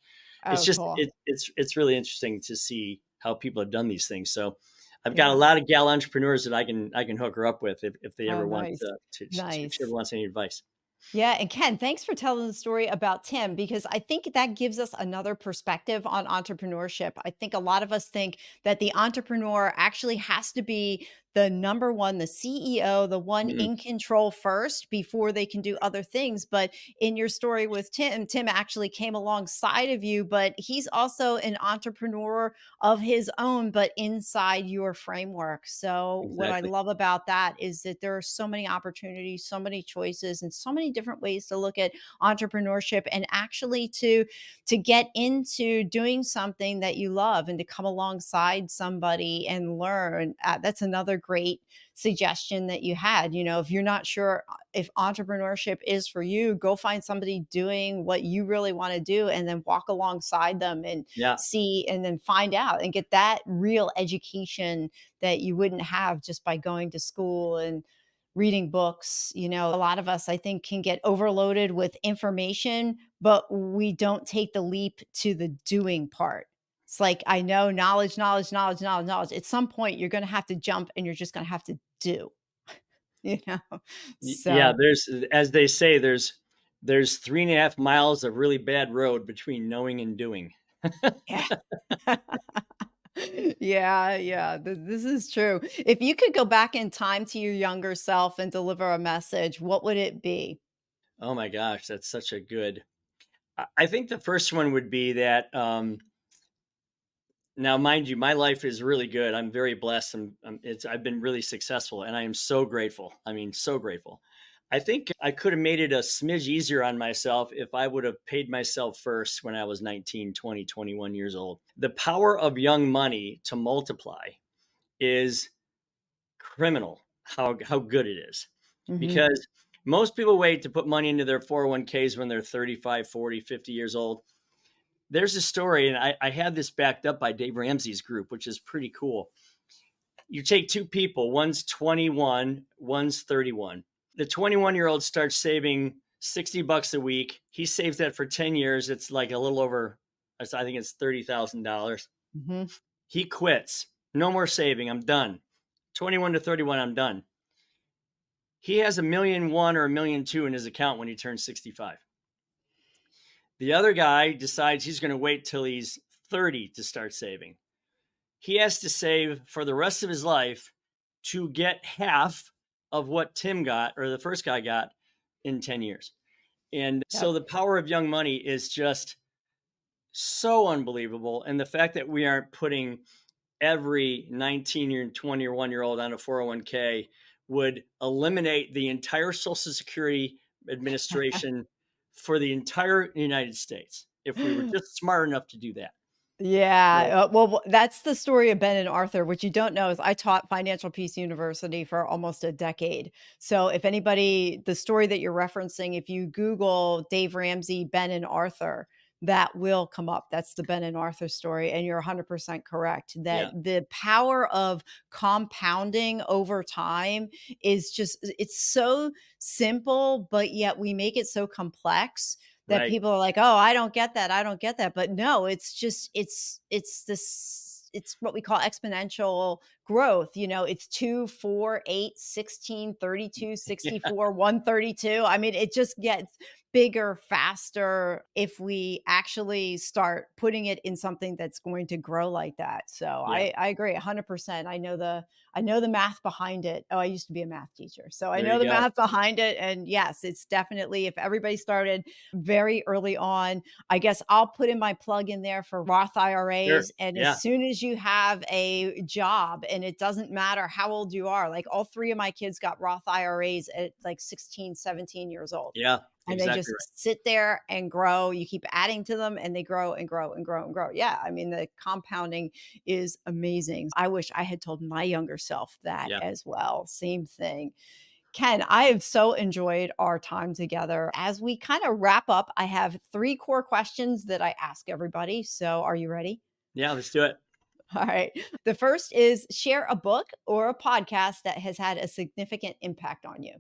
it's oh, just cool. it's really interesting to see how people have done these things. So I've got a Yeah. lot of gal entrepreneurs that I can hook her up with if they Oh, ever want nice. if she ever Nice. wants any advice. Yeah, and Ken, thanks for telling the story about Tim because I think that gives us another perspective on entrepreneurship. I think a lot of us think that the entrepreneur actually has to be the number one, the CEO, the one Mm, in control first before they can do other things. But in your story with Tim, Tim actually came alongside of you, but he's also an entrepreneur of his own, but inside your framework. So, what I exactly. love about that is that there are so many opportunities, so many choices, and so many different ways to look at entrepreneurship and actually to get into doing something that you love and to come alongside somebody and learn. That's another great suggestion that you had. You know, if you're not sure if entrepreneurship is for you, go find somebody doing what you really want to do and then walk alongside them and Yeah. see and then find out and get that real education that you wouldn't have just by going to school and reading books. You know, a lot of us, I think, can get overloaded with information, but we don't take the leap to the doing part. It's like, I know knowledge, knowledge, knowledge, knowledge, knowledge. At some point, you're going to have to jump and you're just going to have to do, you know? Yeah, So, there's, as they say, there's 3.5 miles of really bad road between knowing and doing. yeah. Yeah, yeah, this is true. If you could go back in time to your younger self and deliver a message, what would it be? Oh my gosh, that's such a good. I think the first one would be that. Now, mind you, my life is really good. I'm very blessed. I've been really successful, and I am so grateful. I mean, so grateful. I think I could have made it a smidge easier on myself if I would have paid myself first when I was 19, 20, 21 years old. The power of young money to multiply is criminal, how good it is. Mhm. Because most people wait to put money into their 401ks when they're 35, 40, 50 years old. There's a story, and I had this backed up by Dave Ramsey's group, which is pretty cool. You take two people, one's 21, one's 31. The 21-year-old starts saving $60 a week. He saves that for 10 years. It's like a little over, I think it's $30,000. Mhm. He quits. No more saving. I'm done. 21 to 31, I'm done. He has $1,100,000 or $1,200,000 in his account when he turns 65. The other guy decides he's going to wait till he's 30 to start saving. He has to save for the rest of his life to get half of what Tim got or the first guy got in 10 years. And so Yep. the power of young money is just so unbelievable. And the fact that we aren't putting every 19 year, 21-year old on a 401k would eliminate the entire Social Security Administration for the entire United States if we were just smart enough to do that. So, Yeah, well, that's the story of Ben and Arthur. What you don't know is I taught Financial Peace University for almost a decade. So if anybody, the story that you're referencing, if you Google Dave Ramsey, Ben and Arthur, that will come up. That's the Ben and Arthur story. And you're 100% correct that yeah, the power of compounding over time is just, it's so simple, but yet we make it so complex that right. people are like, "Oh, I don't get that. I don't get that." But no, it's just it's what we call exponential growth. You know, it's 2, 4, 8, 16, 32, Yeah, 64, 132. I mean, it just gets bigger, faster if we actually start putting it in something that's going to grow like that. So Yeah. I agree 100%. I know the math behind it. Oh, I used to be a math teacher. So I There know you the go. math behind it. And yes, it's definitely, if everybody started very early on, I guess I'll put in my plug in there for Roth Sure. IRAs. And as Yeah. soon as you have a job, and it doesn't matter how old you are, like all three of my kids got Roth IRAs at like 16, 17 years old. Yeah. And they Exactly just right. sit there and grow. You keep adding to them and they grow and grow and grow and grow. Yeah. I mean, the compounding is amazing. I wish I had told my younger self that Yeah. as well. Same thing. Ken, I have so enjoyed our time together. As we kind of wrap up, I have three core questions that I ask everybody. So are you ready? Yeah. Let's do it. All right. The first is share a book or a podcast that has had a significant impact on you.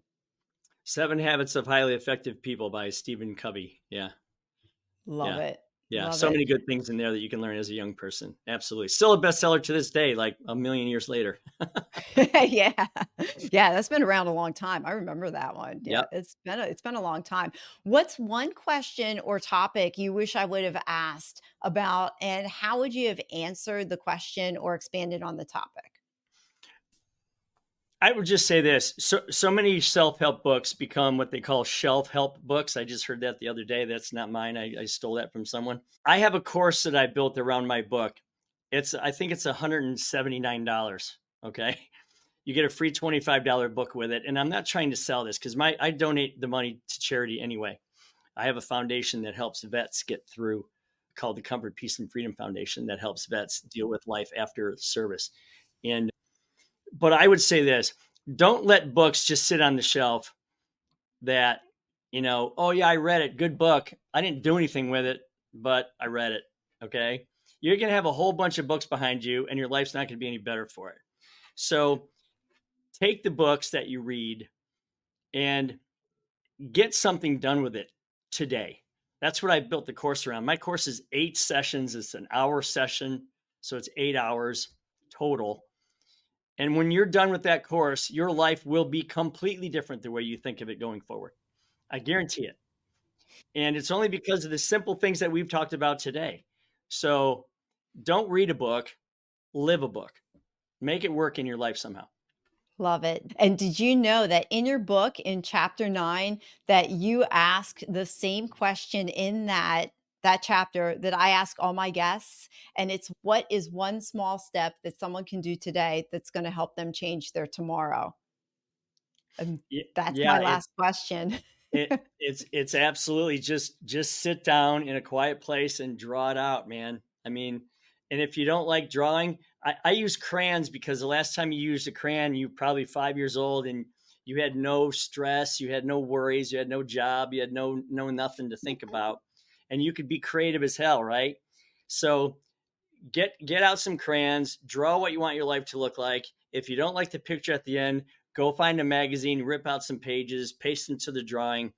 7 Habits of Highly Effective People by Stephen Covey. Yeah. Love Yeah. it. Yeah. Love So it. many good things in there that you can learn as a young person. Absolutely. Still a bestseller to this day, like a million years later. Yeah. Yeah, that's been around a long time. I remember that one. Yeah, Yep. it's been a long time. What's one question or topic you wish I would have asked about, and how would you have answered the question or expanded on the topic? I would just say this. So many self-help books become what they call shelf-help books. I just heard that the other day. That's not mine. I stole that from someone. I have a course that I built around my book. I think it's $179. Okay. You get a free $25 book with it. And I'm not trying to sell this because I donate the money to charity anyway. I have a foundation that helps vets get through, called the Comfort, Peace, and Freedom Foundation, that helps vets deal with life after service. But I would say this: don't let books just sit on the shelf that, oh yeah, I read it. Good book. I didn't do anything with it, but I read it. Okay. You're going to have a whole bunch of books behind you and your life's not going to be any better for it. So take the books that you read and get something done with it today. That's what I built the course around. My course is 8 sessions. It's an hour session. So it's 8 hours total. And when you're done with that course, your life will be completely different the way you think of it going forward. I guarantee it. And it's only because of the simple things that we've talked about today. So don't read a book, live a book. Make it work in your life somehow. Love it. And did you know that in your book, in chapter 9, that you ask the same question in that chapter that I ask all my guests, and it's, what is one small step that someone can do today that's going to help them change their tomorrow? And that's my Yeah, last question. it's absolutely just sit down in a quiet place and draw it out, man. I mean, and if you don't like drawing, I use crayons because the last time you used a crayon, you were probably 5 years old and you had no stress, you had no worries, you had no job, you had no nothing to think about, and you could be creative as hell, right? So get out some crayons, draw what you want your life to look like. If you don't like the picture at the end, go find a magazine, rip out some pages, paste into the drawing,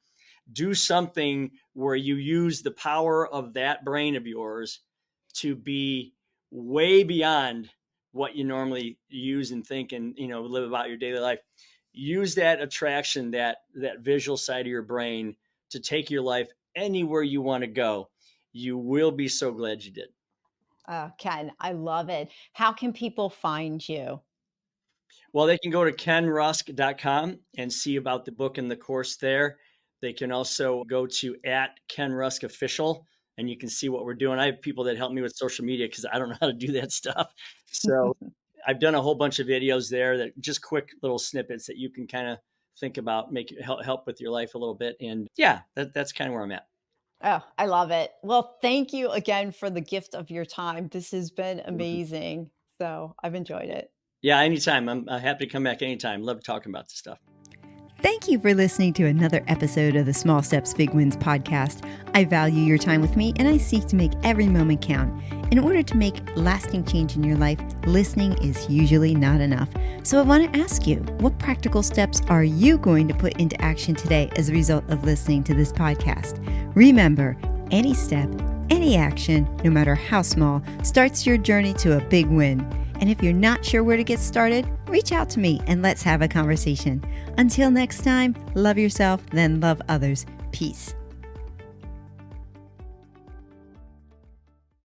do something where you use the power of that brain of yours to be way beyond what you normally use and think and, live about your daily life. Use that attraction, that visual side of your brain to take your life anywhere you want to go. You will be so glad you did. Ken, I love it. How can people find you? Well, they can go to kenrusk.com and see about the book and the course there. They can also go to @KenRuskOfficial and you can see what we're doing. I have people that help me with social media because I don't know how to do that stuff. So I've done a whole bunch of videos there that just quick little snippets that you can kind of think about, make it help with your life a little bit. And yeah, that's kind of where I'm at. Oh, I love it. Well, thank you again for the gift of your time. This has been You're welcome. amazing. So I've enjoyed it. Yeah, anytime. I'm happy to come back anytime. Love talking about this stuff. Thank you for listening to another episode of the Small Steps, Big Wins podcast. I value your time with me and I seek to make every moment count. In order to make lasting change in your life, listening is usually not enough. So I want to ask you, what practical steps are you going to put into action today as a result of listening to this podcast? Remember, any step, any action, no matter how small, starts your journey to a big win. And if you're not sure where to get started, reach out to me and let's have a conversation. Until next time, love yourself, then love others. Peace.